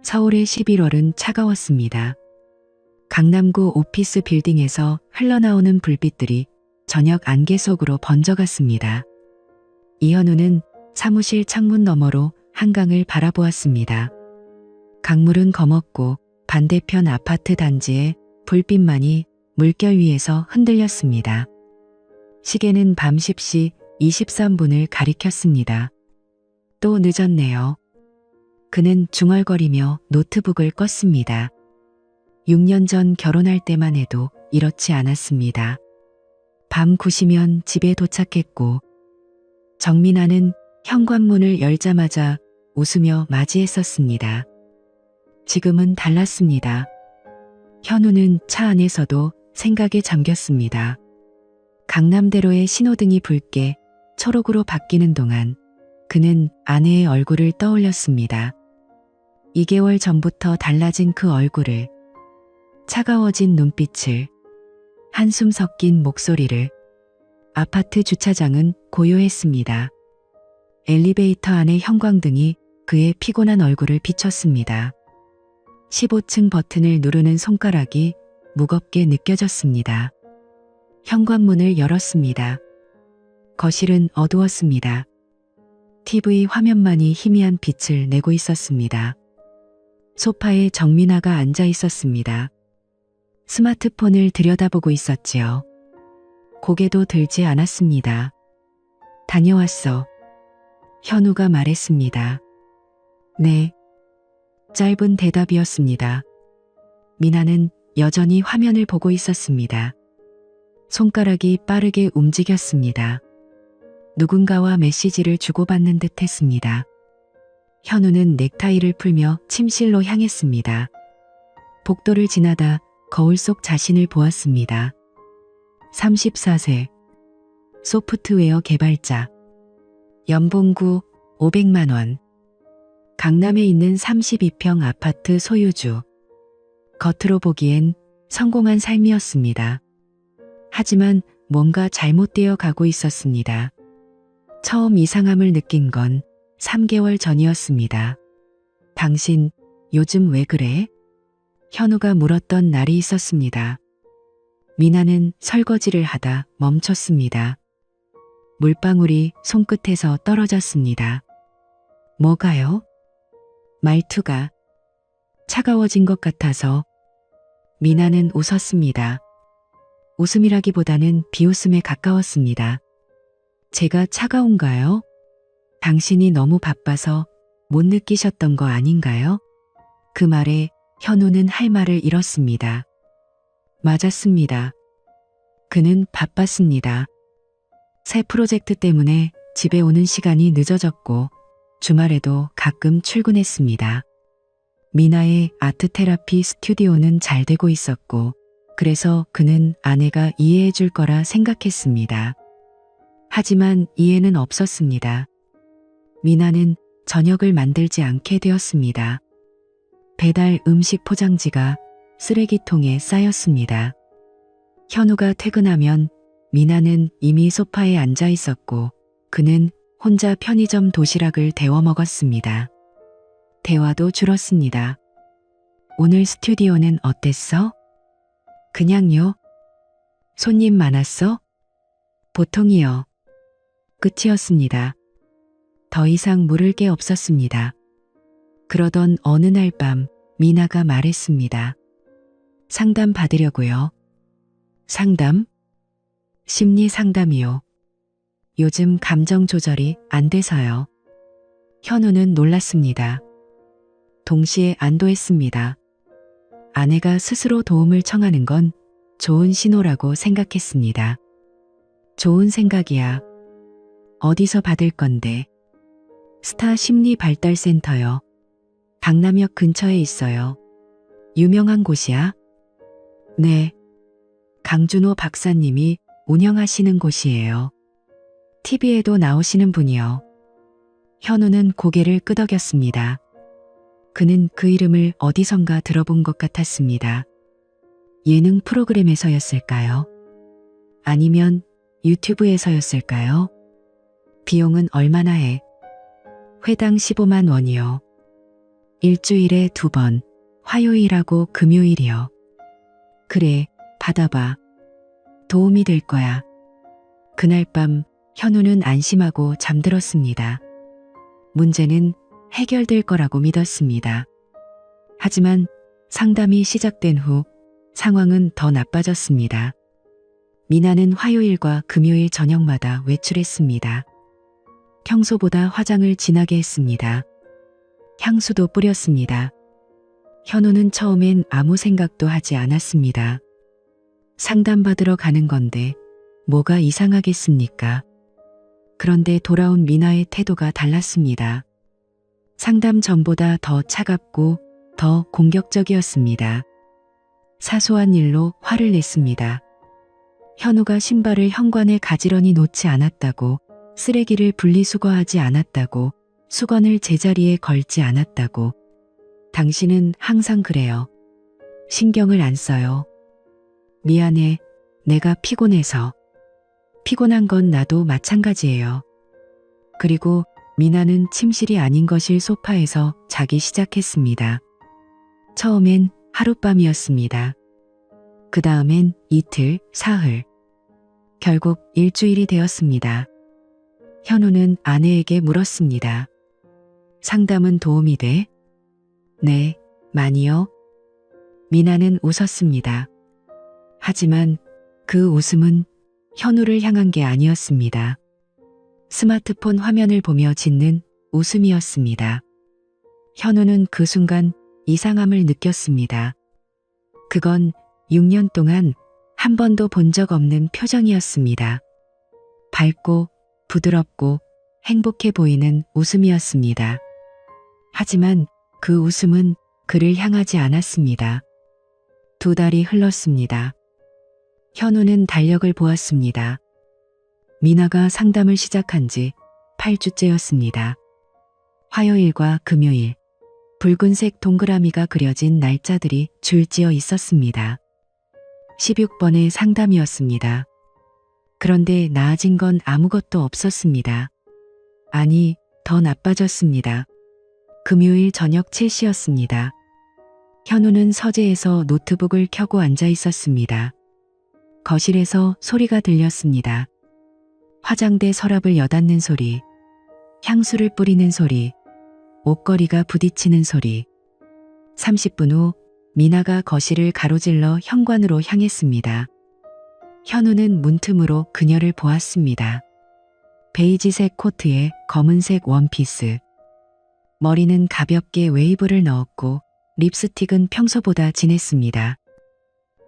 서울의 11월은 차가웠습니다. 강남구 오피스 빌딩에서 흘러나오는 불빛들이 저녁 안개 속으로 번져갔습니다. 이현우는 사무실 창문 너머로 한강을 바라보았습니다. 강물은 검었고 반대편 아파트 단지의 불빛만이 물결 위에서 흔들렸습니다. 시계는 밤 10시 23분을 가리켰습니다. 또 늦었네요. 그는 중얼거리며 노트북을 껐습니다. 6년 전 결혼할 때만 해도 이렇지 않았습니다. 밤 9시면 집에 도착했고 정민아는 현관문을 열자마자 웃으며 맞이했었습니다. 지금은 달랐습니다. 현우는 차 안에서도 생각에 잠겼습니다. 강남대로의 신호등이 붉게 초록으로 바뀌는 동안 그는 아내의 얼굴을 떠올렸습니다. 2개월 전부터 달라진 그 얼굴을, 차가워진 눈빛을, 한숨 섞인 목소리를. 아파트 주차장은 고요했습니다. 엘리베이터 안의 형광등이 그의 피곤한 얼굴을 비췄습니다. 15층 버튼을 누르는 손가락이 무겁게 느껴졌습니다. 현관문을 열었습니다. 거실은 어두웠습니다. TV 화면만이 희미한 빛을 내고 있었습니다. 소파에 정민아가 앉아 있었습니다. 스마트폰을 들여다보고 있었지요. 고개도 들지 않았습니다. 다녀왔어. 현우가 말했습니다. 네. 짧은 대답이었습니다. 미나는 여전히 화면을 보고 있었습니다. 손가락이 빠르게 움직였습니다. 누군가와 메시지를 주고받는 듯 했습니다. 현우는 넥타이를 풀며 침실로 향했습니다. 복도를 지나다 거울 속 자신을 보았습니다. 34세. 소프트웨어 개발자. 연봉구 500만 원. 강남에 있는 32평 아파트 소유주. 겉으로 보기엔 성공한 삶이었습니다. 하지만 뭔가 잘못되어 가고 있었습니다. 처음 이상함을 느낀 건 3개월 전이었습니다. 당신 요즘 왜 그래? 현우가 물었던 날이 있었습니다. 미나는 설거지를 하다 멈췄습니다. 물방울이 손끝에서 떨어졌습니다. 뭐가요? 말투가 차가워진 것 같아서. 미나는 웃었습니다. 웃음이라기보다는 비웃음에 가까웠습니다. 제가 차가운가요? 당신이 너무 바빠서 못 느끼셨던 거 아닌가요? 그 말에 현우는 할 말을 잃었습니다. 맞았습니다. 그는 바빴습니다. 새 프로젝트 때문에 집에 오는 시간이 늦어졌고 주말에도 가끔 출근했습니다. 미나의 아트 테라피 스튜디오는 잘 되고 있었고 그래서 그는 아내가 이해해 줄 거라 생각했습니다. 하지만 이해는 없었습니다. 미나는 저녁을 만들지 않게 되었습니다. 배달 음식 포장지가 쓰레기통에 쌓였습니다. 현우가 퇴근하면 미나는 이미 소파에 앉아 있었고 그는 혼자 편의점 도시락을 데워 먹었습니다. 대화도 줄었습니다. 오늘 스튜디오는 어땠어? 그냥요. 손님 많았어? 보통이요. 끝이었습니다. 더 이상 물을 게 없었습니다. 그러던 어느 날 밤 미나가 말했습니다. 상담 받으려고요. 상담? 심리 상담이요. 요즘 감정 조절이 안 돼서요. 현우는 놀랐습니다. 동시에 안도했습니다. 아내가 스스로 도움을 청하는 건 좋은 신호라고 생각했습니다. 좋은 생각이야. 어디서 받을 건데? 스타 심리 발달센터요. 강남역 근처에 있어요. 유명한 곳이야? 네. 강준호 박사님이 운영하시는 곳이에요. TV에도 나오시는 분이요. 현우는 고개를 끄덕였습니다. 그는 그 이름을 어디선가 들어본 것 같았습니다. 예능 프로그램에서였을까요? 아니면 유튜브에서였을까요? 비용은 얼마나 해? 회당 15만 원이요. 일주일에 2번, 화요일하고 금요일이요. 그래, 받아봐. 도움이 될 거야. 그날 밤 현우는 안심하고 잠들었습니다. 문제는 해결될 거라고 믿었습니다. 하지만 상담이 시작된 후 상황은 더 나빠졌습니다. 미나는 화요일과 금요일 저녁마다 외출했습니다. 평소보다 화장을 진하게 했습니다. 향수도 뿌렸습니다. 현우는 처음엔 아무 생각도 하지 않았습니다. 상담받으러 가는 건데 뭐가 이상하겠습니까? 그런데 돌아온 미나의 태도가 달랐습니다. 상담 전보다 더 차갑고 더 공격적이었습니다. 사소한 일로 화를 냈습니다. 현우가 신발을 현관에 가지런히 놓지 않았다고, 쓰레기를 분리수거하지 않았다고, 수건을 제자리에 걸지 않았다고. 당신은 항상 그래요. 신경을 안 써요. 미안해. 내가 피곤해서. 피곤한 건 나도 마찬가지예요. 그리고 미나는 침실이 아닌 거실 소파에서 자기 시작했습니다. 처음엔 하룻밤이었습니다. 그 다음엔 이틀, 사흘. 결국 일주일이 되었습니다. 현우는 아내에게 물었습니다. 상담은 도움이 돼? 네, 많이요. 미나는 웃었습니다. 하지만 그 웃음은 현우를 향한 게 아니었습니다. 스마트폰 화면을 보며 짓는 웃음이었습니다. 현우는 그 순간 이상함을 느꼈습니다. 그건 6년 동안 한 번도 본 적 없는 표정이었습니다. 밝고 부드럽고 행복해 보이는 웃음이었습니다. 하지만 그 웃음은 그를 향하지 않았습니다. 2달이 흘렀습니다. 현우는 달력을 보았습니다. 미나가 상담을 시작한 지 8주째였습니다. 화요일과 금요일, 붉은색 동그라미가 그려진 날짜들이 줄지어 있었습니다. 16번의 상담이었습니다. 그런데 나아진 건 아무것도 없었습니다. 아니, 더 나빠졌습니다. 금요일 저녁 7시였습니다. 현우는 서재에서 노트북을 켜고 앉아 있었습니다. 거실에서 소리가 들렸습니다. 화장대 서랍을 여닫는 소리, 향수를 뿌리는 소리, 옷걸이가 부딪히는 소리. 30분 후 미나가 거실을 가로질러 현관으로 향했습니다. 현우는 문틈으로 그녀를 보았습니다. 베이지색 코트에 검은색 원피스. 머리는 가볍게 웨이브를 넣었고 립스틱은 평소보다 진했습니다.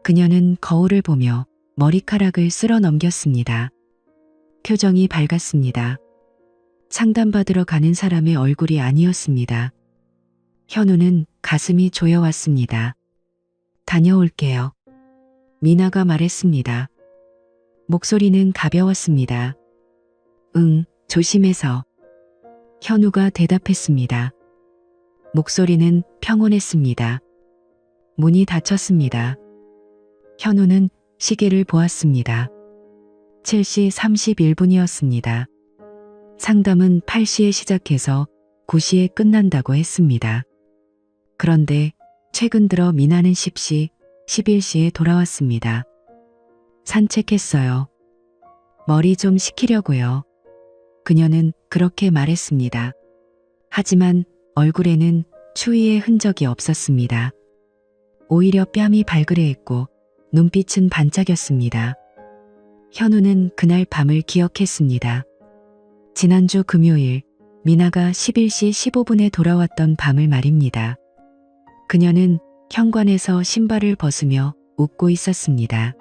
그녀는 거울을 보며 머리카락을 쓸어 넘겼습니다. 표정이 밝았습니다. 상담받으러 가는 사람의 얼굴이 아니었습니다. 현우는 가슴이 조여왔습니다. 다녀올게요. 미나가 말했습니다. 목소리는 가벼웠습니다. 응, 조심해서. 현우가 대답했습니다. 목소리는 평온했습니다. 문이 닫혔습니다. 현우는 시계를 보았습니다. 7시 31분이었습니다. 상담은 8시에 시작해서 9시에 끝난다고 했습니다. 그런데 최근 들어 미나는 10시, 11시에 돌아왔습니다. 산책했어요. 머리 좀 식히려고요. 그녀는 그렇게 말했습니다. 하지만 얼굴에는 추위의 흔적이 없었습니다. 오히려 뺨이 발그레했고 눈빛은 반짝였습니다. 현우는 그날 밤을 기억했습니다. 지난주 금요일 미나가 11시 15분에 돌아왔던 밤을 말입니다. 그녀는 현관에서 신발을 벗으며 웃고 있었습니다.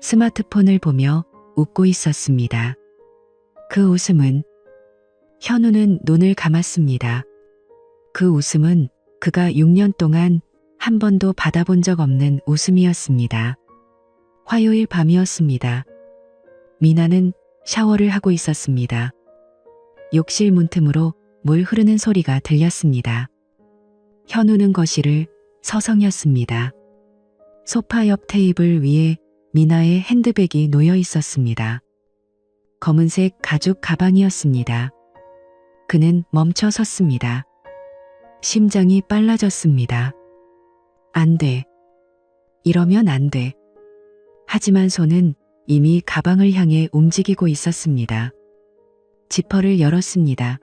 스마트폰을 보며 웃고 있었습니다. 그 웃음은 현우는 눈을 감았습니다. 그 웃음은 그가 6년 동안 한 번도 받아본 적 없는 웃음이었습니다. 화요일 밤이었습니다. 미나는 샤워를 하고 있었습니다. 욕실 문틈으로 물 흐르는 소리가 들렸습니다. 현우는 거실을 서성였습니다. 소파 옆 테이블 위에 미나의 핸드백이 놓여 있었습니다. 검은색 가죽 가방이었습니다. 그는 멈춰 섰습니다. 심장이 빨라졌습니다. 안 돼. 이러면 안 돼. 하지만 손은 이미 가방을 향해 움직이고 있었습니다. 지퍼를 열었습니다.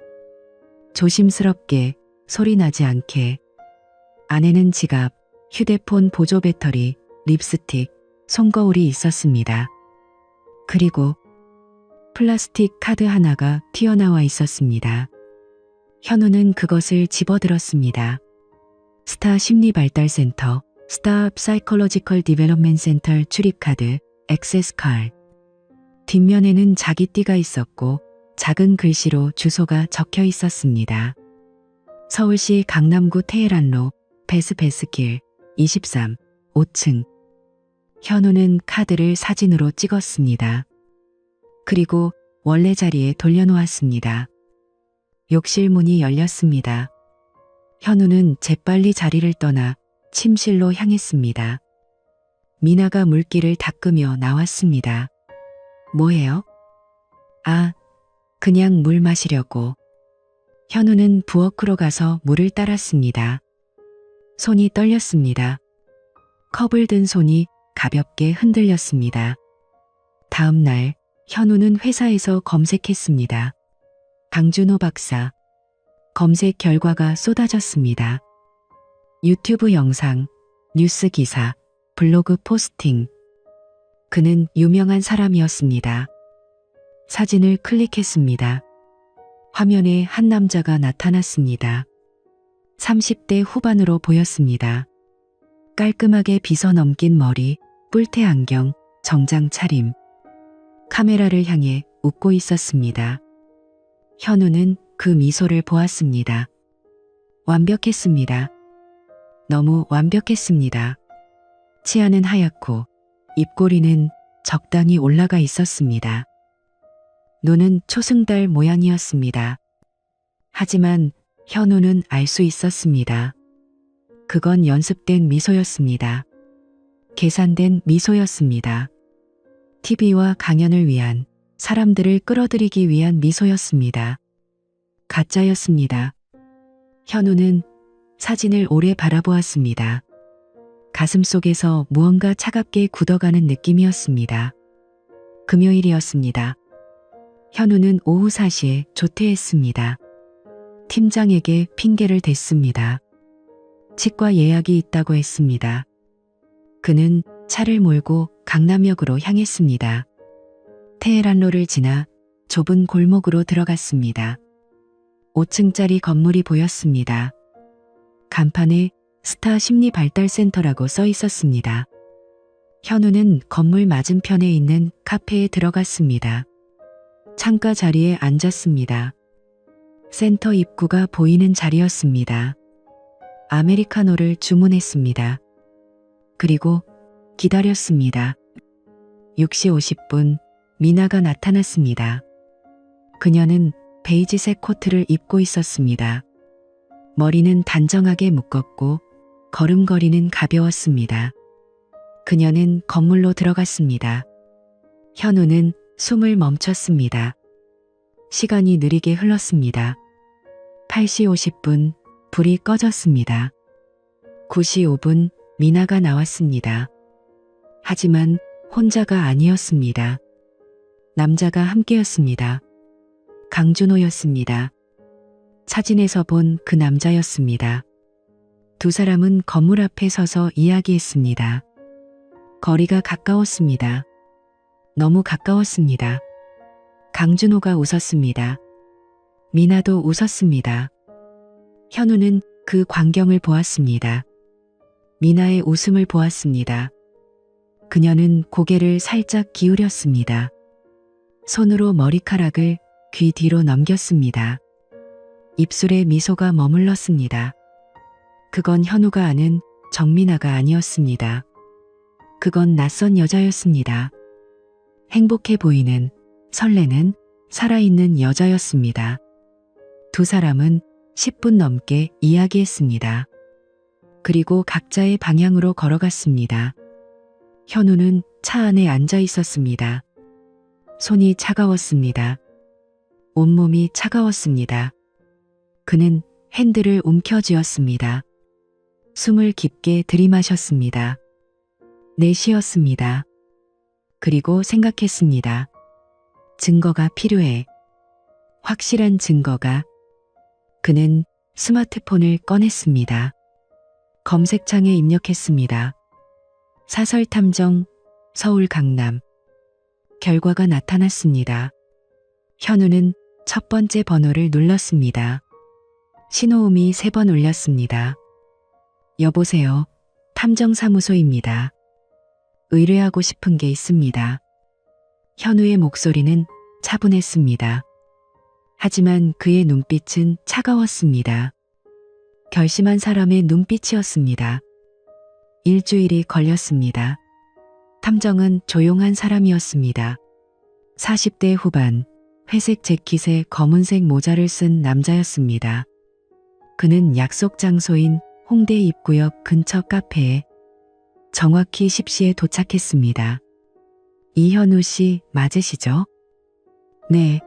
조심스럽게 소리 나지 않게. 안에는 지갑, 휴대폰 보조 배터리, 립스틱, 손거울이 있었습니다. 그리고 플라스틱 카드 하나가 튀어나와 있었습니다. 현우는 그것을 집어들었습니다. 스타 심리발달센터, 스타 사이콜로지컬 디벨롭먼트 센터 출입카드, 액세스 칼. 뒷면에는 자기 띠가 있었고 작은 글씨로 주소가 적혀 있었습니다. 서울시 강남구 테헤란로 베스베스길 23, 5층. 현우는 카드를 사진으로 찍었습니다. 그리고 원래 자리에 돌려놓았습니다. 욕실 문이 열렸습니다. 현우는 재빨리 자리를 떠나 침실로 향했습니다. 미나가 물기를 닦으며 나왔습니다. 뭐해요? 아, 그냥 물 마시려고. 현우는 부엌으로 가서 물을 따랐습니다. 손이 떨렸습니다. 컵을 든 손이 가볍게 흔들렸습니다. 다음 날 현우는 회사에서 검색했습니다. 강준호 박사. 검색 결과가 쏟아졌습니다. 유튜브 영상, 뉴스 기사, 블로그 포스팅. 그는 유명한 사람이었습니다. 사진을 클릭했습니다. 화면에 한 남자가 나타났습니다. 30대 후반으로 보였습니다. 깔끔하게 빗어 넘긴 머리, 뿔테 안경, 정장 차림. 카메라를 향해 웃고 있었습니다. 현우는 그 미소를 보았습니다. 완벽했습니다. 너무 완벽했습니다. 치아는 하얗고 입꼬리는 적당히 올라가 있었습니다. 눈은 초승달 모양이었습니다. 하지만 현우는 알 수 있었습니다. 그건 연습된 미소였습니다. 계산된 미소였습니다. TV와 강연을 위한, 사람들을 끌어들이기 위한 미소였습니다. 가짜였습니다. 현우는 사진을 오래 바라보았습니다. 가슴속에서 무언가 차갑게 굳어가는 느낌이었습니다. 금요일이었습니다. 현우는 오후 4시에 조퇴했습니다. 팀장에게 핑계를 댔습니다. 치과 예약이 있다고 했습니다. 그는 차를 몰고 강남역으로 향했습니다. 테헤란로를 지나 좁은 골목으로 들어갔습니다. 5층짜리 건물이 보였습니다. 간판에 스타 심리발달센터라고 써 있었습니다. 현우는 건물 맞은편에 있는 카페에 들어갔습니다. 창가 자리에 앉았습니다. 센터 입구가 보이는 자리였습니다. 아메리카노를 주문했습니다. 그리고 기다렸습니다. 6시 50분 미나가 나타났습니다. 그녀는 베이지색 코트를 입고 있었습니다. 머리는 단정하게 묶었고 걸음걸이는 가벼웠습니다. 그녀는 건물로 들어갔습니다. 현우는 숨을 멈췄습니다. 시간이 느리게 흘렀습니다. 8시 50분 불이 꺼졌습니다. 9시 5분 미나가 나왔습니다. 하지만 혼자가 아니었습니다. 남자가 함께였습니다. 강준호였습니다. 사진에서 본 그 남자였습니다. 두 사람은 건물 앞에 서서 이야기했습니다. 거리가 가까웠습니다. 너무 가까웠습니다. 강준호가 웃었습니다. 미나도 웃었습니다. 현우는 그 광경을 보았습니다. 미나의 웃음을 보았습니다. 그녀는 고개를 살짝 기울였습니다. 손으로 머리카락을 귀 뒤로 넘겼습니다. 입술에 미소가 머물렀습니다. 그건 현우가 아는 정민아가 아니었습니다. 그건 낯선 여자였습니다. 행복해 보이는, 설레는, 살아있는 여자였습니다. 두 사람은 10분 넘게 이야기했습니다. 그리고 각자의 방향으로 걸어갔습니다. 현우는 차 안에 앉아 있었습니다. 손이 차가웠습니다. 온몸이 차가웠습니다. 그는 핸들을 움켜쥐었습니다. 숨을 깊게 들이마셨습니다. 내쉬었습니다. 그리고 생각했습니다. 증거가 필요해. 확실한 증거가. 그는 스마트폰을 꺼냈습니다. 검색창에 입력했습니다. 사설 탐정, 서울 강남. 결과가 나타났습니다. 현우는 첫 번째 번호를 눌렀습니다. 신호음이 3번 울렸습니다. 여보세요. 탐정사무소입니다. 의뢰하고 싶은 게 있습니다. 현우의 목소리는 차분했습니다. 하지만 그의 눈빛은 차가웠습니다. 결심한 사람의 눈빛이었습니다. 일주일이 걸렸습니다. 탐정은 조용한 사람이었습니다. 40대 후반, 회색 재킷에 검은색 모자를 쓴 남자였습니다. 그는 약속 장소인 홍대 입구역 근처 카페에 정확히 10시에 도착했습니다. 이현우 씨 맞으시죠? 네.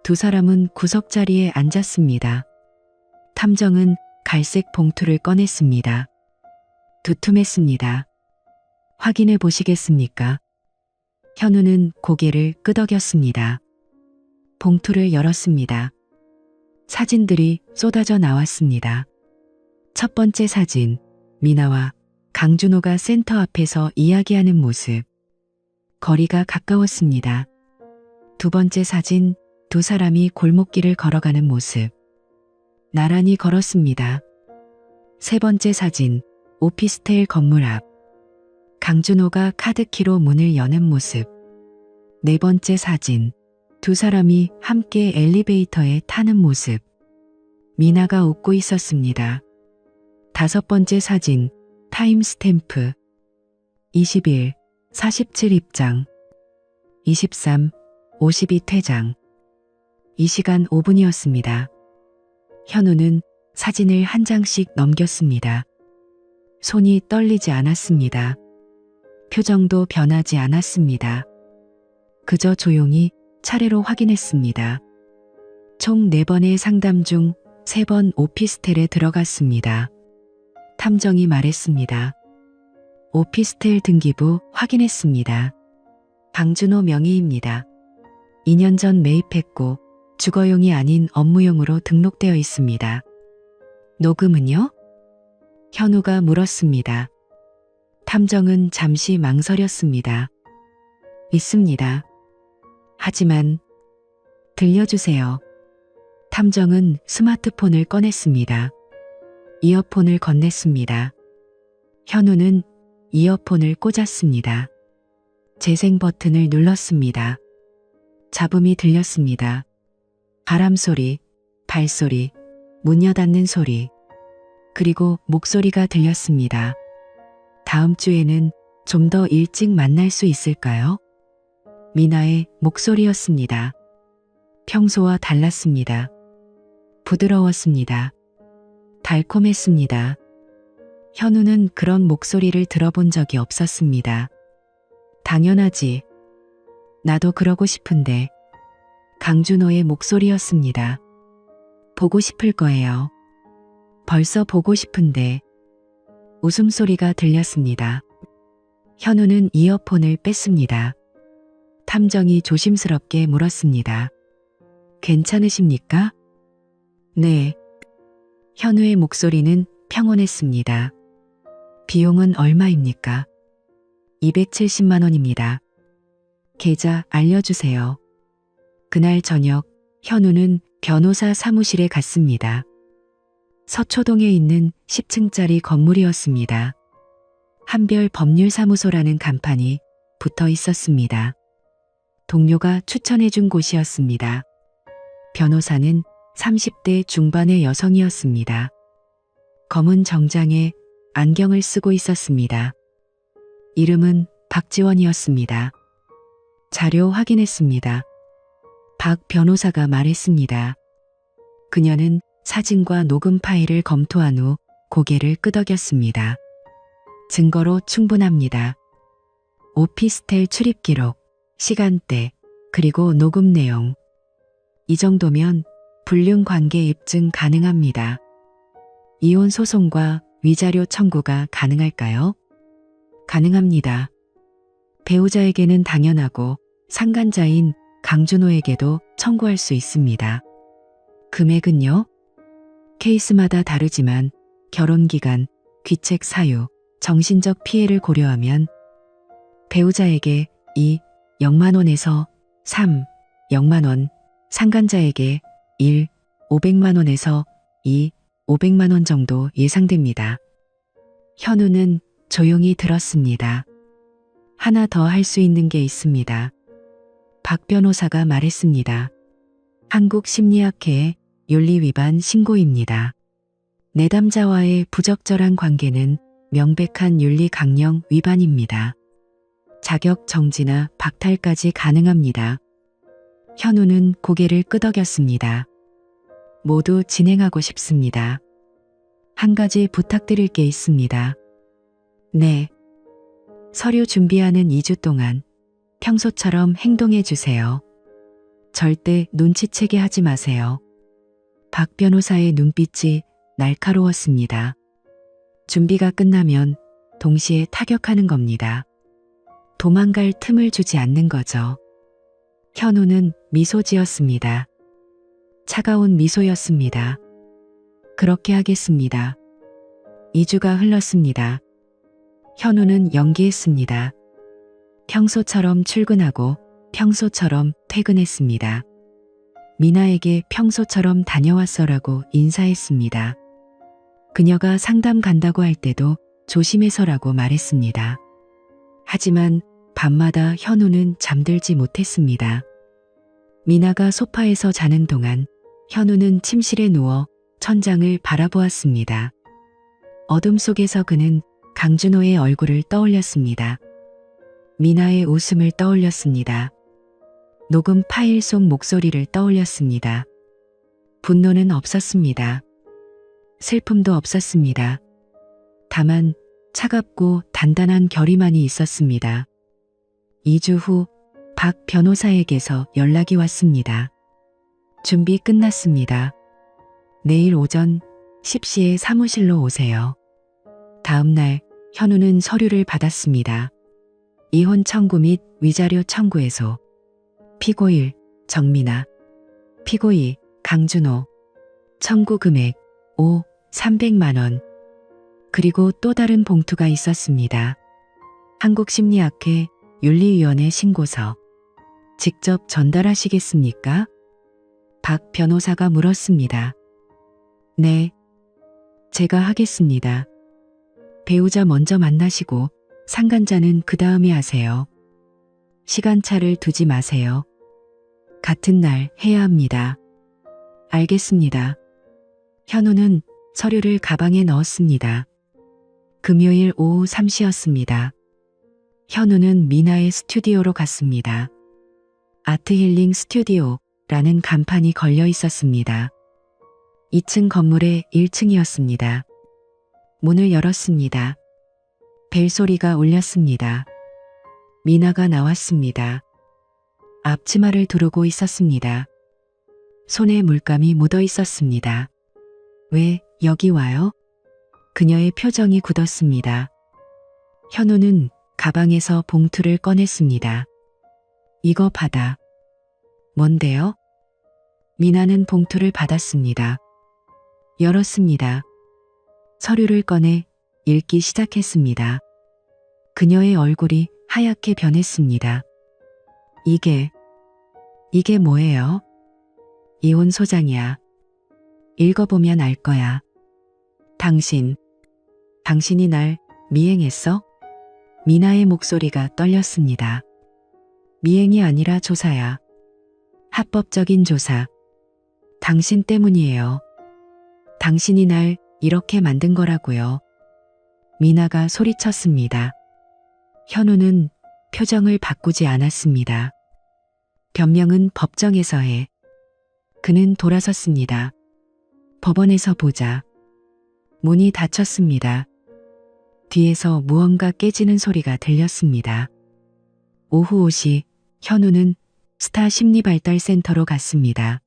두 사람은 구석자리에 앉았습니다. 탐정은 갈색 봉투를 꺼냈습니다. 두툼했습니다. 확인해 보시겠습니까? 현우는 고개를 끄덕였습니다. 봉투를 열었습니다. 사진들이 쏟아져 나왔습니다. 첫 번째 사진, 미나와 강준호가 센터 앞에서 이야기하는 모습. 거리가 가까웠습니다. 두 번째 사진, 두 사람이 골목길을 걸어가는 모습. 나란히 걸었습니다. 세 번째 사진, 오피스텔 건물 앞. 강준호가 카드키로 문을 여는 모습. 네 번째 사진, 두 사람이 함께 엘리베이터에 타는 모습. 미나가 웃고 있었습니다. 다섯 번째 사진, 타임스탬프. 21, 47 입장. 23, 52 퇴장. 이 시간 5분이었습니다. 현우는 사진을 한 장씩 넘겼습니다. 손이 떨리지 않았습니다. 표정도 변하지 않았습니다. 그저 조용히 차례로 확인했습니다. 총 4번의 상담 중 3번 오피스텔에 들어갔습니다. 탐정이 말했습니다. 오피스텔 등기부 확인했습니다. 강준호 명의입니다. 2년 전 매입했고 주거용이 아닌 업무용으로 등록되어 있습니다. 녹음은요? 현우가 물었습니다. 탐정은 잠시 망설였습니다. 있습니다. 하지만 들려주세요. 탐정은 스마트폰을 꺼냈습니다. 이어폰을 건넸습니다. 현우는 이어폰을 꽂았습니다. 재생 버튼을 눌렀습니다. 잡음이 들렸습니다. 바람소리, 발소리, 문 여닫는 소리, 그리고 목소리가 들렸습니다. 다음 주에는 좀 더 일찍 만날 수 있을까요? 미나의 목소리였습니다. 평소와 달랐습니다. 부드러웠습니다. 달콤했습니다. 현우는 그런 목소리를 들어본 적이 없었습니다. 당연하지. 나도 그러고 싶은데. 강준호의 목소리였습니다. 보고 싶을 거예요. 벌써 보고 싶은데. 웃음소리가 들렸습니다. 현우는 이어폰을 뺐습니다. 탐정이 조심스럽게 물었습니다. 괜찮으십니까? 네. 현우의 목소리는 평온했습니다. 비용은 얼마입니까? 270만 원입니다. 계좌 알려주세요. 그날 저녁 현우는 변호사 사무실에 갔습니다. 서초동에 있는 10층짜리 건물이었습니다. 한별법률사무소라는 간판이 붙어 있었습니다. 동료가 추천해준 곳이었습니다. 변호사는 30대 중반의 여성이었습니다. 검은 정장에 안경을 쓰고 있었습니다. 이름은 박지원이었습니다. 자료 확인했습니다. 박 변호사가 말했습니다. 그녀는 사진과 녹음 파일을 검토한 후 고개를 끄덕였습니다. 증거로 충분합니다. 오피스텔 출입 기록, 시간대, 그리고 녹음 내용. 이 정도면 불륜 관계 입증 가능합니다. 이혼 소송과 위자료 청구가 가능할까요? 가능합니다. 배우자에게는 당연하고 상간자인 강준호에게도 청구할 수 있습니다. 금액은요? 케이스마다 다르지만 결혼기간, 귀책 사유, 정신적 피해를 고려하면 배우자에게 2. 0만 원에서 3. 0만 원, 상간자에게 1. 500만 원에서 2. 500만 원 정도 예상됩니다. 현우는 조용히 들었습니다. 하나 더 할 수 있는 게 있습니다. 박 변호사가 말했습니다. 한국심리학회 윤리위반 신고입니다. 내담자와의 부적절한 관계는 명백한 윤리 강령 위반입니다. 자격 정지나 박탈까지 가능합니다. 현우는 고개를 끄덕였습니다. 모두 진행하고 싶습니다. 한 가지 부탁드릴 게 있습니다. 네. 서류 준비하는 2주 동안 평소처럼 행동해 주세요. 절대 눈치채게 하지 마세요. 박 변호사의 눈빛이 날카로웠습니다. 준비가 끝나면 동시에 타격하는 겁니다. 도망갈 틈을 주지 않는 거죠. 현우는 미소 지었습니다. 차가운 미소였습니다. 그렇게 하겠습니다. 2주가 흘렀습니다. 현우는 연기했습니다. 평소처럼 출근하고 평소처럼 퇴근했습니다. 미나에게 평소처럼 다녀왔어라고 인사했습니다. 그녀가 상담 간다고 할 때도 조심해서라고 말했습니다. 하지만 밤마다 현우는 잠들지 못했습니다. 미나가 소파에서 자는 동안 현우는 침실에 누워 천장을 바라보았습니다. 어둠 속에서 그는 강준호의 얼굴을 떠올렸습니다. 미나의 웃음을 떠올렸습니다. 녹음 파일 속 목소리를 떠올렸습니다. 분노는 없었습니다. 슬픔도 없었습니다. 다만 차갑고 단단한 결의만이 있었습니다. 2주 후 박 변호사에게서 연락이 왔습니다. 준비 끝났습니다. 내일 오전 10시에 사무실로 오세요. 다음 날 현우는 서류를 받았습니다. 이혼 청구 및 위자료 청구해소. 피고일 정민아, 피고이 강준호. 청구 금액 5. 300만 원. 그리고 또 다른 봉투가 있었습니다. 한국심리학회 윤리위원회 신고서. 직접 전달하시겠습니까? 박 변호사가 물었습니다. 네, 제가 하겠습니다. 배우자 먼저 만나시고 상간자는 그 다음에 하세요. 시간차를 두지 마세요. 같은 날 해야 합니다. 알겠습니다. 현우는 서류를 가방에 넣었습니다. 금요일 오후 3시였습니다. 현우는 미나의 스튜디오로 갔습니다. 아트힐링 스튜디오라는 간판이 걸려 있었습니다. 2층 건물의 1층이었습니다. 문을 열었습니다. 벨소리가 울렸습니다. 미나가 나왔습니다. 앞치마를 두르고 있었습니다. 손에 물감이 묻어 있었습니다. 왜 여기 와요? 그녀의 표정이 굳었습니다. 현우는 가방에서 봉투를 꺼냈습니다. 이거 받아. 뭔데요? 미나는 봉투를 받았습니다. 열었습니다. 서류를 꺼내 읽기 시작했습니다. 그녀의 얼굴이 하얗게 변했습니다. 이게 뭐예요? 이혼 소장이야. 읽어보면 알 거야. 당신이 날 미행했어? 미나의 목소리가 떨렸습니다. 미행이 아니라 조사야. 합법적인 조사. 당신 때문이에요. 당신이 날 이렇게 만든 거라고요. 미나가 소리쳤습니다. 현우는 표정을 바꾸지 않았습니다. 변명은 법정에서 해. 그는 돌아섰습니다. 법원에서 보자. 문이 닫혔습니다. 뒤에서 무언가 깨지는 소리가 들렸습니다. 오후 5시 현우는 스타 심리발달센터로 갔습니다.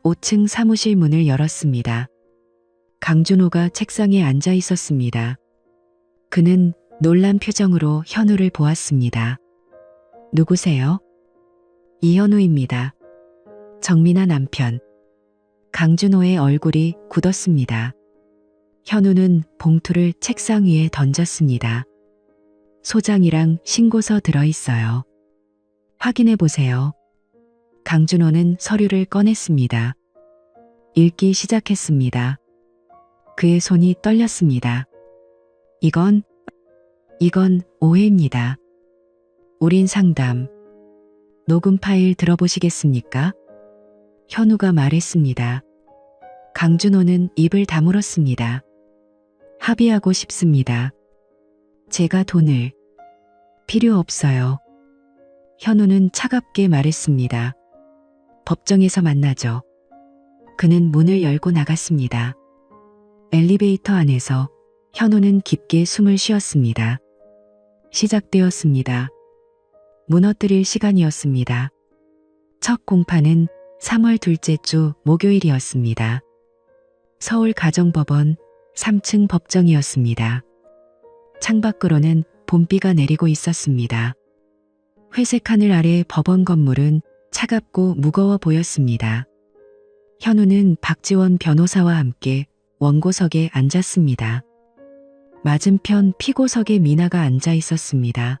5층 사무실 문을 열었습니다. 강준호가 책상에 앉아 있었습니다. 그는 놀란 표정으로 현우를 보았습니다. 누구세요? 이현우입니다. 정민아 남편. 강준호의 얼굴이 굳었습니다. 현우는 봉투를 책상 위에 던졌습니다. 소장이랑 신고서 들어있어요. 확인해 보세요. 강준호는 서류를 꺼냈습니다. 읽기 시작했습니다. 그의 손이 떨렸습니다. 이건 오해입니다. 우린 상담. 녹음 파일 들어보시겠습니까? 현우가 말했습니다. 강준호는 입을 다물었습니다. 합의하고 싶습니다. 제가 돈을. 필요 없어요. 현우는 차갑게 말했습니다. 법정에서 만나죠. 그는 문을 열고 나갔습니다. 엘리베이터 안에서 현우는 깊게 숨을 쉬었습니다. 시작되었습니다. 무너뜨릴 시간이었습니다. 첫 공판은 3월 둘째 주 목요일이었습니다. 서울 가정법원 3층 법정이었습니다. 창밖으로는 봄비가 내리고 있었습니다. 회색 하늘 아래 법원 건물은 차갑고 무거워 보였습니다. 현우는 박지원 변호사와 함께 원고석에 앉았습니다. 맞은편 피고석에 미나가 앉아 있었습니다.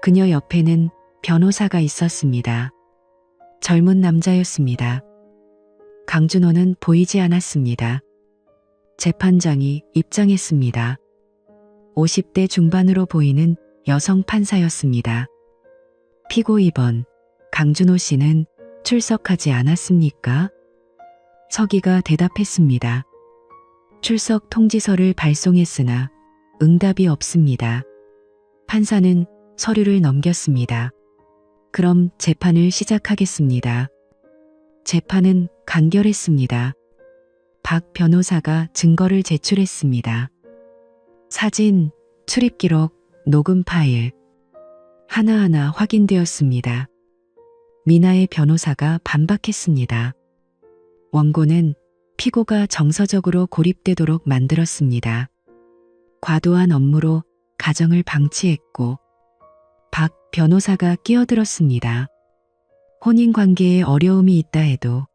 그녀 옆에는 변호사가 있었습니다. 젊은 남자였습니다. 강준호는 보이지 않았습니다. 재판장이 입장했습니다. 50대 중반으로 보이는 여성 판사였습니다. 피고 2번, 강준호 씨는 출석하지 않았습니까? 서기가 대답했습니다. 출석 통지서를 발송했으나 응답이 없습니다. 판사는 서류를 넘겼습니다. 그럼 재판을 시작하겠습니다. 재판은 간결했습니다. 박 변호사가 증거를 제출했습니다. 사진, 출입기록, 녹음 파일. 하나하나 확인되었습니다. 미나의 변호사가 반박했습니다. 원고는 피고가 정서적으로 고립되도록 만들었습니다. 과도한 업무로 가정을 방치했고 박 변호사가 끼어들었습니다. 혼인관계에 어려움이 있다 해도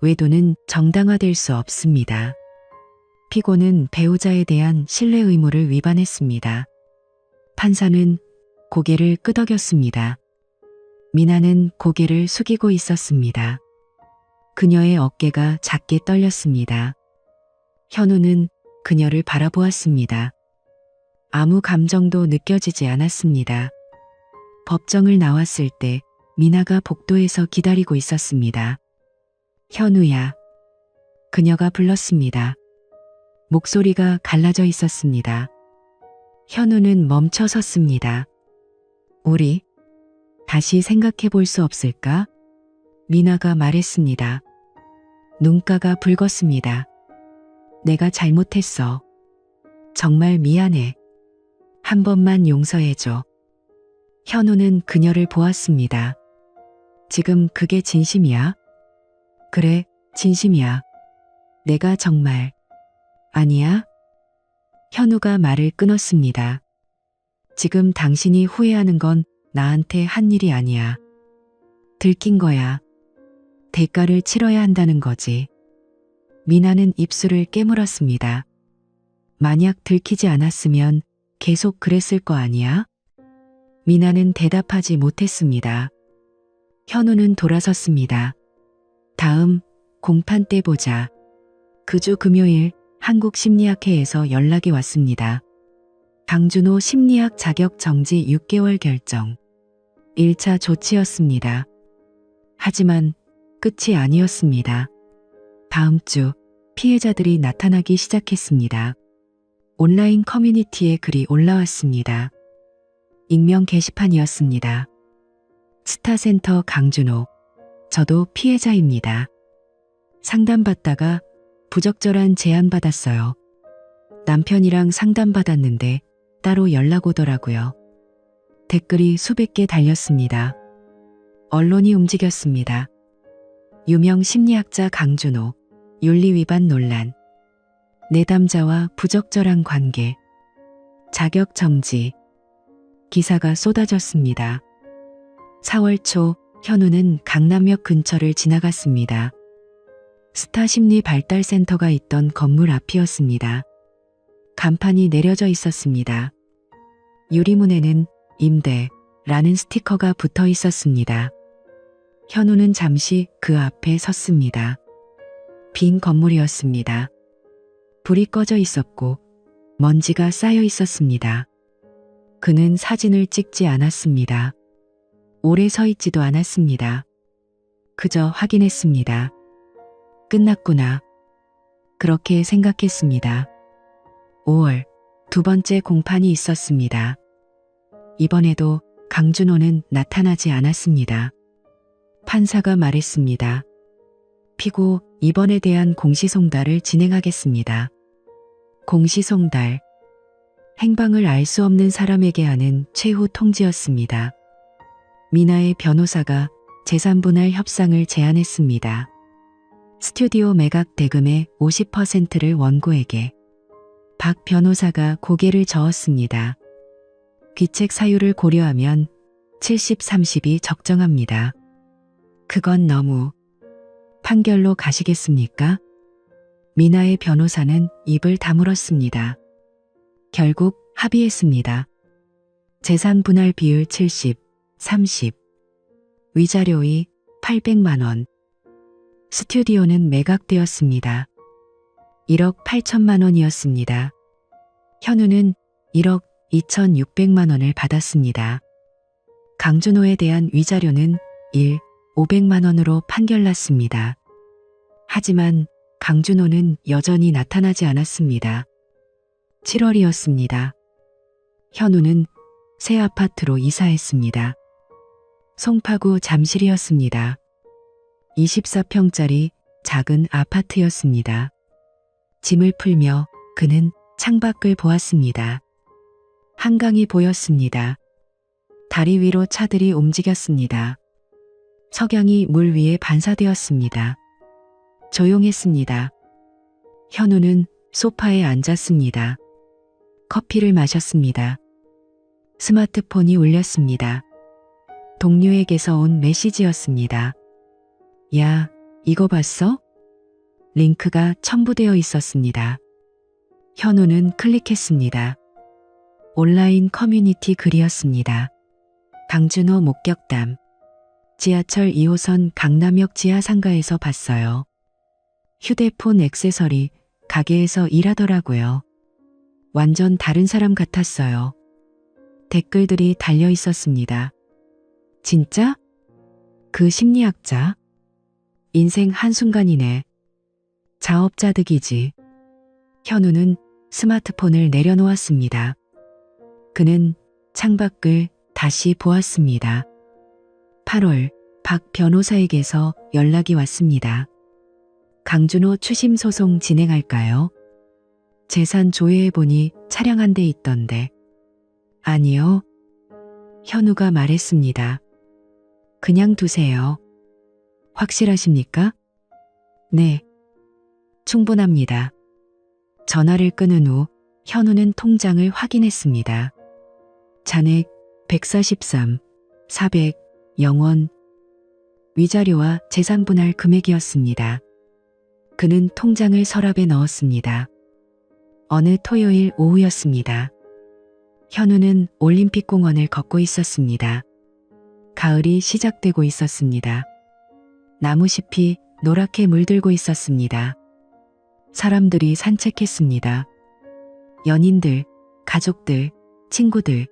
외도는 정당화될 수 없습니다. 피고는 배우자에 대한 신뢰 의무를 위반했습니다. 판사는 고개를 끄덕였습니다. 미나는 고개를 숙이고 있었습니다. 그녀의 어깨가 작게 떨렸습니다. 현우는 그녀를 바라보았습니다. 아무 감정도 느껴지지 않았습니다. 법정을 나왔을 때 미나가 복도에서 기다리고 있었습니다. 현우야. 그녀가 불렀습니다. 목소리가 갈라져 있었습니다. 현우는 멈춰 섰습니다. 우리 다시 생각해 볼 수 없을까? 미나가 말했습니다. 눈가가 붉었습니다. 내가 잘못했어. 정말 미안해. 한 번만 용서해줘. 현우는 그녀를 보았습니다. 지금 그게 진심이야? 그래, 진심이야. 내가 정말. 아니야? 현우가 말을 끊었습니다. 지금 당신이 후회하는 건 나한테 한 일이 아니야. 들킨 거야. 대가를 치러야 한다는 거지. 미나는 입술을 깨물었습니다. 만약 들키지 않았으면 계속 그랬을 거 아니야? 미나는 대답하지 못했습니다. 현우는 돌아섰습니다. 다음 공판 때 보자. 그 주 금요일 한국심리학회에서 연락이 왔습니다. 강준호 심리학 자격 정지 6개월 결정. 1차 조치였습니다. 하지만 끝이 아니었습니다. 다음 주 피해자들이 나타나기 시작했습니다. 온라인 커뮤니티에 글이 올라왔습니다. 익명 게시판이었습니다. 스타센터 강준호. 저도 피해자입니다. 상담받다가 부적절한 제안 받았어요. 남편이랑 상담받았는데 따로 연락 오더라고요. 댓글이 수백 개 달렸습니다. 언론이 움직였습니다. 유명 심리학자 강준호, 윤리 위반 논란, 내담자와 부적절한 관계, 자격 정지, 기사가 쏟아졌습니다. 4월 초 현우는 강남역 근처를 지나갔습니다. 스타 심리 발달 센터가 있던 건물 앞이었습니다. 간판이 내려져 있었습니다. 유리문에는 임대라는 스티커가 붙어 있었습니다. 현우는 잠시 그 앞에 섰습니다. 빈 건물이었습니다. 불이 꺼져 있었고 먼지가 쌓여 있었습니다. 그는 사진을 찍지 않았습니다. 오래 서 있지도 않았습니다. 그저 확인했습니다. 끝났구나. 그렇게 생각했습니다. 5월 두 번째 공판이 있었습니다. 이번에도 강준호는 나타나지 않았습니다. 판사가 말했습니다. 피고 이번에 대한 공시송달을 진행하겠습니다. 공시송달. 행방을 알 수 없는 사람에게 하는 최후 통지였습니다. 미나의 변호사가 재산분할 협상을 제안했습니다. 스튜디오 매각 대금의 50%를 원고에게. 박 변호사가 고개를 저었습니다. 귀책 사유를 고려하면 70-30이 적정합니다. 그건 너무. 판결로 가시겠습니까? 미나의 변호사는 입을 다물었습니다. 결국 합의했습니다. 재산 분할 비율 70-30. 위자료의 800만 원. 스튜디오는 매각되었습니다. 1억 8천만 원이었습니다. 현우는 1억 2,600만 원을 받았습니다. 강준호에 대한 위자료는 500만 원으로 판결났습니다. 하지만 강준호는 여전히 나타나지 않았습니다. 7월이었습니다. 현우는 새 아파트로 이사했습니다. 송파구 잠실이었습니다. 24평짜리 작은 아파트였습니다. 짐을 풀며 그는 창밖을 보았습니다. 한강이 보였습니다. 다리 위로 차들이 움직였습니다. 석양이 물 위에 반사되었습니다. 조용했습니다. 현우는 소파에 앉았습니다. 커피를 마셨습니다. 스마트폰이 울렸습니다. 동료에게서 온 메시지였습니다. 야, 이거 봤어? 링크가 첨부되어 있었습니다. 현우는 클릭했습니다. 온라인 커뮤니티 글이었습니다. 강준호 목격담. 지하철 2호선 강남역 지하상가에서 봤어요. 휴대폰 액세서리 가게에서 일하더라고요. 완전 다른 사람 같았어요. 댓글들이 달려 있었습니다. 진짜? 그 심리학자? 인생 한순간이네. 자업자득이지. 현우는 스마트폰을 내려놓았습니다. 그는 창밖을 다시 보았습니다. 8월 박 변호사에게서 연락이 왔습니다. 강준호 추심 소송 진행할까요? 재산 조회해보니 차량 한 대 있던데. 아니요. 현우가 말했습니다. 그냥 두세요. 확실하십니까? 네. 충분합니다. 전화를 끊은 후 현우는 통장을 확인했습니다. 잔액 143, 400, 0원. 위자료와 재산분할 금액이었습니다. 그는 통장을 서랍에 넣었습니다. 어느 토요일 오후였습니다. 현우는 올림픽공원을 걷고 있었습니다. 가을이 시작되고 있었습니다. 나무잎이 노랗게 물들고 있었습니다. 사람들이 산책했습니다. 연인들, 가족들, 친구들.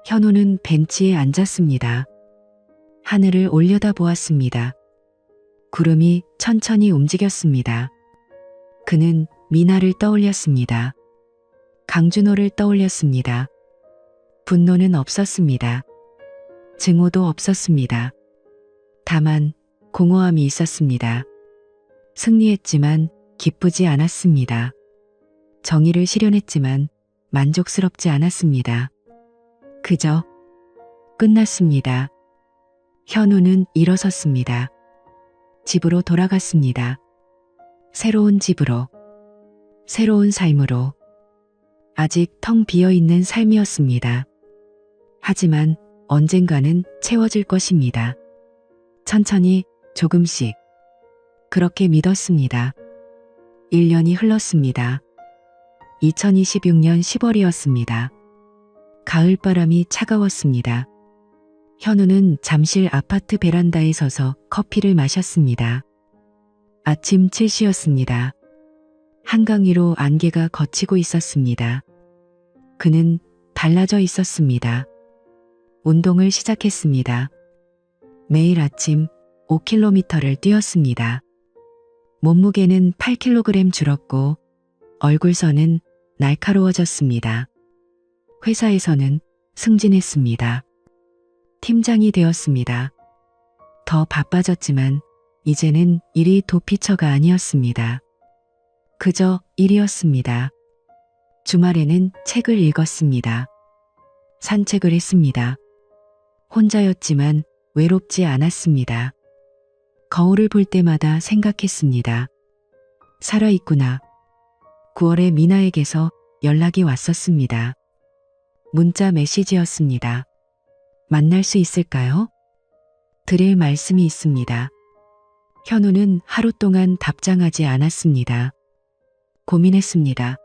현우는 벤치에 앉았습니다. 하늘을 올려다보았습니다. 구름이 천천히 움직였습니다. 그는 미나를 떠올렸습니다. 강준호를 떠올렸습니다. 분노는 없었습니다. 증오도 없었습니다. 다만 공허함이 있었습니다. 승리했지만 기쁘지 않았습니다. 정의를 실현했지만 만족스럽지 않았습니다. 그저 끝났습니다. 현우는 일어섰습니다. 집으로 돌아갔습니다. 새로운 집으로, 새로운 삶으로. 아직 텅 비어 있는 삶이었습니다. 하지만 언젠가는 채워질 것입니다. 천천히, 조금씩. 그렇게 믿었습니다. 1년이 흘렀습니다. 2026년 10월이었습니다. 가을바람이 차가웠습니다. 현우는 잠실 아파트 베란다에 서서 커피를 마셨습니다. 아침 7시였습니다. 한강 위로 안개가 걷히고 있었습니다. 그는 달라져 있었습니다. 운동을 시작했습니다. 매일 아침 5km를 뛰었습니다. 몸무게는 8kg 줄었고 얼굴선은 날카로워졌습니다. 회사에서는 승진했습니다. 팀장이 되었습니다. 더 바빠졌지만 이제는 일이 도피처가 아니었습니다. 그저 일이었습니다. 주말에는 책을 읽었습니다. 산책을 했습니다. 혼자였지만 외롭지 않았습니다. 거울을 볼 때마다 생각했습니다. 살아있구나. 9월에 미나에게서 연락이 왔었습니다. 문자 메시지였습니다. 만날 수 있을까요? 드릴 말씀이 있습니다. 현우는 하루 동안 답장하지 않았습니다. 고민했습니다.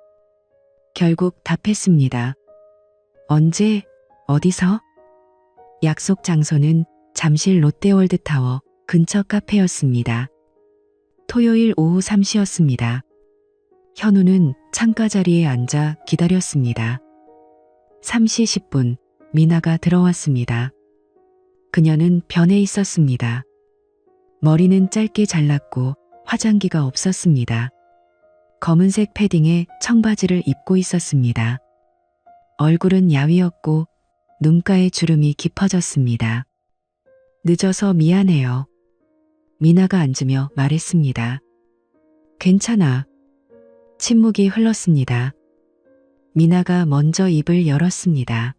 결국 답했습니다. 언제, 어디서? 약속 장소는 잠실 롯데월드타워 근처 카페였습니다. 토요일 오후 3시였습니다. 현우는 창가 자리에 앉아 기다렸습니다. 3시 10분, 미나가 들어왔습니다. 그녀는 변해 있었습니다. 머리는 짧게 잘랐고 화장기가 없었습니다. 검은색 패딩에 청바지를 입고 있었습니다. 얼굴은 야위었고 눈가에 주름이 깊어졌습니다. 늦어서 미안해요. 미나가 앉으며 말했습니다. 괜찮아. 침묵이 흘렀습니다. 미나가 먼저 입을 열었습니다.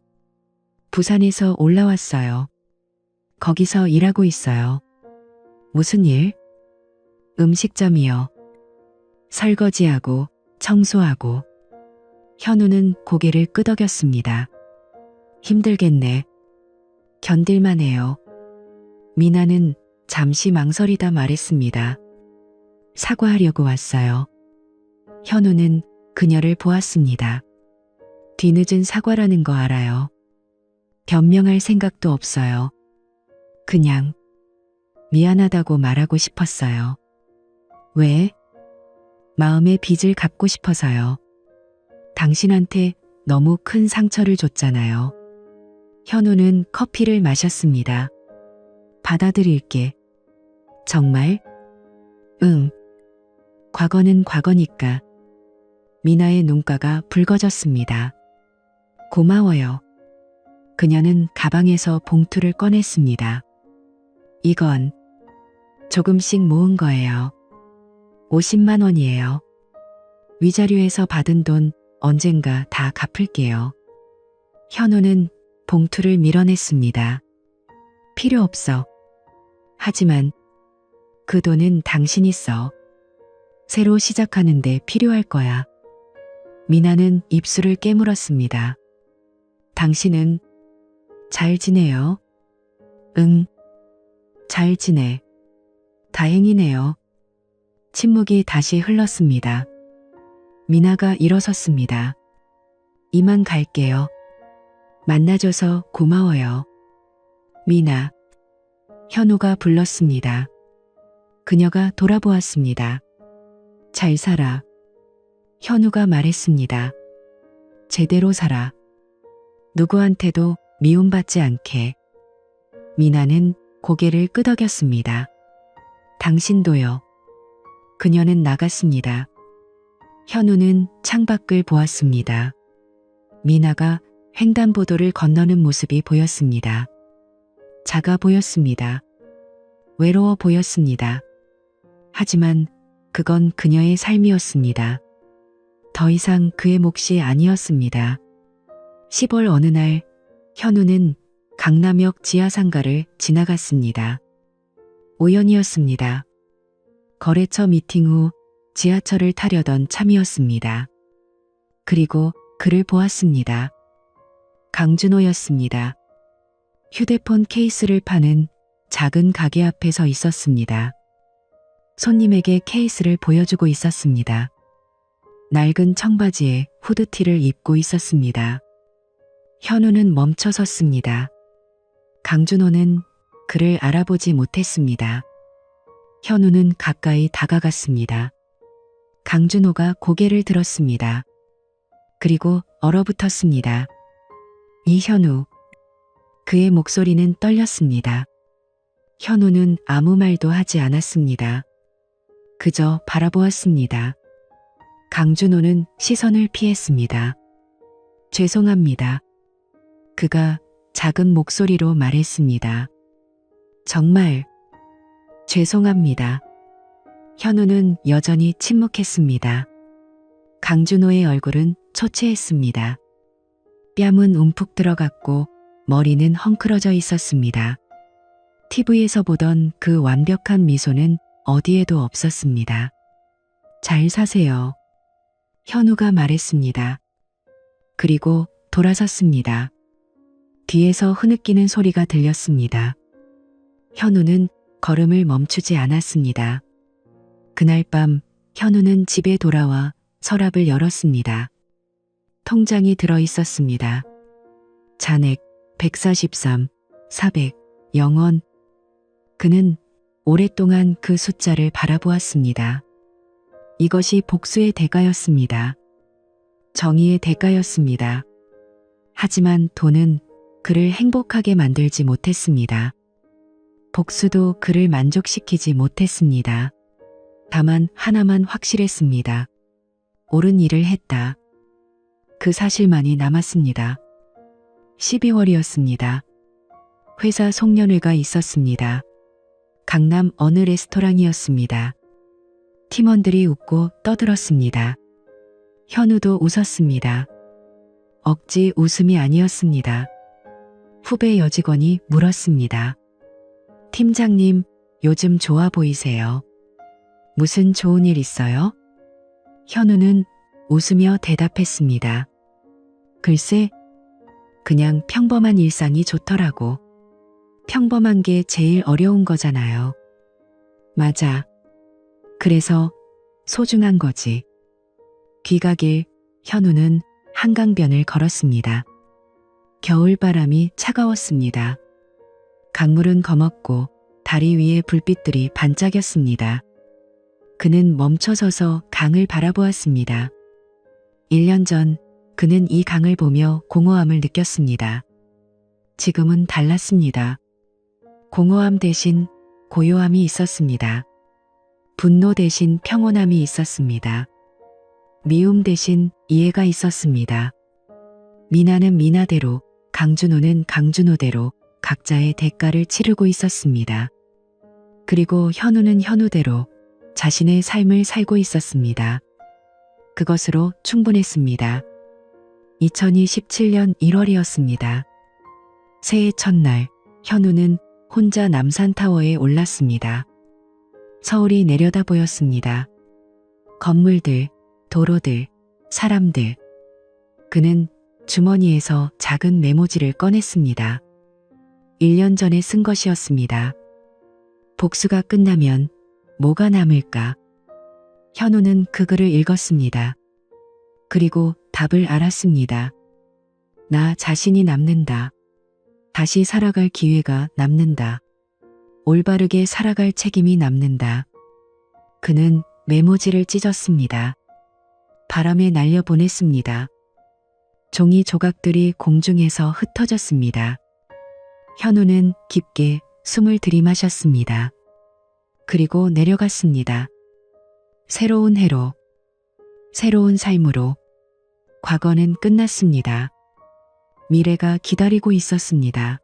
부산에서 올라왔어요. 거기서 일하고 있어요. 무슨 일? 음식점이요. 설거지하고 청소하고. 현우는 고개를 끄덕였습니다. 힘들겠네. 견딜만 해요. 미나는 잠시 망설이다 말했습니다. 사과하려고 왔어요. 현우는 그녀를 보았습니다. 뒤늦은 사과라는 거 알아요. 변명할 생각도 없어요. 그냥 미안하다고 말하고 싶었어요. 왜? 마음의 빚을 갚고 싶어서요. 당신한테 너무 큰 상처를 줬잖아요. 현우는 커피를 마셨습니다. 받아들일게. 정말? 응. 과거는 과거니까. 미나의 눈가가 붉어졌습니다. 고마워요. 그녀는 가방에서 봉투를 꺼냈습니다. 이건 조금씩 모은 거예요. 50만 원이에요. 위자료에서 받은 돈 언젠가 다 갚을게요. 현우는 봉투를 밀어냈습니다. 필요 없어. 하지만 그 돈은 당신이 써. 새로 시작하는데 필요할 거야. 미나는 입술을 깨물었습니다. 당신은 잘 지내요? 응. 잘 지내. 다행이네요. 침묵이 다시 흘렀습니다. 미나가 일어섰습니다. 이만 갈게요. 만나줘서 고마워요. 미나. 현우가 불렀습니다. 그녀가 돌아보았습니다. 잘 살아. 현우가 말했습니다. 제대로 살아. 누구한테도 미움받지 않게. 미나는 고개를 끄덕였습니다. 당신도요. 그녀는 나갔습니다. 현우는 창밖을 보았습니다. 미나가 횡단보도를 건너는 모습이 보였습니다. 작아 보였습니다. 외로워 보였습니다. 하지만 그건 그녀의 삶이었습니다. 더 이상 그의 몫이 아니었습니다. 10월 어느 날 현우는 강남역 지하상가를 지나갔습니다. 우연이었습니다. 거래처 미팅 후 지하철을 타려던 참이었습니다. 그리고 그를 보았습니다. 강준호였습니다. 휴대폰 케이스를 파는 작은 가게 앞에 서 있었습니다. 손님에게 케이스를 보여주고 있었습니다. 낡은 청바지에 후드티를 입고 있었습니다. 현우는 멈춰 섰습니다. 강준호는 그를 알아보지 못했습니다. 현우는 가까이 다가갔습니다. 강준호가 고개를 들었습니다. 그리고 얼어붙었습니다. 이현우. 그의 목소리는 떨렸습니다. 현우는 아무 말도 하지 않았습니다. 그저 바라보았습니다. 강준호는 시선을 피했습니다. 죄송합니다. 그가 작은 목소리로 말했습니다. 정말 죄송합니다. 현우는 여전히 침묵했습니다. 강준호의 얼굴은 초췌했습니다. 뺨은 움푹 들어갔고 머리는 헝클어져 있었습니다. TV에서 보던 그 완벽한 미소는 어디에도 없었습니다. 잘 사세요. 현우가 말했습니다. 그리고 돌아섰습니다. 뒤에서 흐느끼는 소리가 들렸습니다. 현우는 걸음을 멈추지 않았습니다. 그날 밤 현우는 집에 돌아와 서랍을 열었습니다. 통장이 들어 있었습니다. 잔액 143, 400, 0원. 그는 오랫동안 그 숫자를 바라보았습니다. 이것이 복수의 대가였습니다. 정의의 대가였습니다. 하지만 돈은 그를 행복하게 만들지 못했습니다. 복수도 그를 만족시키지 못했습니다. 다만 하나만 확실했습니다. 옳은 일을 했다. 그 사실만이 남았습니다. 12월이었습니다. 회사 송년회가 있었습니다. 강남 어느 레스토랑이었습니다. 팀원들이 웃고 떠들었습니다. 현우도 웃었습니다. 억지 웃음이 아니었습니다. 후배 여직원이 물었습니다. 팀장님, 요즘 좋아 보이세요? 무슨 좋은 일 있어요? 현우는 웃으며 대답했습니다. 글쎄, 그냥 평범한 일상이 좋더라고. 평범한 게 제일 어려운 거잖아요. 맞아. 그래서 소중한 거지. 귀가길 현우는 한강변을 걸었습니다. 겨울바람이 차가웠습니다. 강물은 검었고 다리 위에 불빛들이 반짝였습니다. 그는 멈춰서서 강을 바라보았습니다. 1년 전 그는 이 강을 보며 공허함을 느꼈습니다. 지금은 달랐습니다. 공허함 대신 고요함이 있었습니다. 분노 대신 평온함이 있었습니다. 미움 대신 이해가 있었습니다. 미나는 미나대로, 강준호는 강준호대로 각자의 대가를 치르고 있었습니다. 그리고 현우는 현우대로 자신의 삶을 살고 있었습니다. 그것으로 충분했습니다. 2027년 1월이었습니다. 새해 첫날, 현우는 혼자 남산타워에 올랐습니다. 서울이 내려다 보였습니다. 건물들, 도로들, 사람들. 그는 주머니에서 작은 메모지를 꺼냈습니다. 1년 전에 쓴 것이었습니다. 복수가 끝나면 뭐가 남을까? 현우는 그 글을 읽었습니다. 그리고 답을 알았습니다. 나 자신이 남는다. 다시 살아갈 기회가 남는다. 올바르게 살아갈 책임이 남는다. 그는 메모지를 찢었습니다. 바람에 날려보냈습니다. 종이 조각들이 공중에서 흩어졌습니다. 현우는 깊게 숨을 들이마셨습니다. 그리고 내려갔습니다. 새로운 해로, 새로운 삶으로. 과거는 끝났습니다. 미래가 기다리고 있었습니다.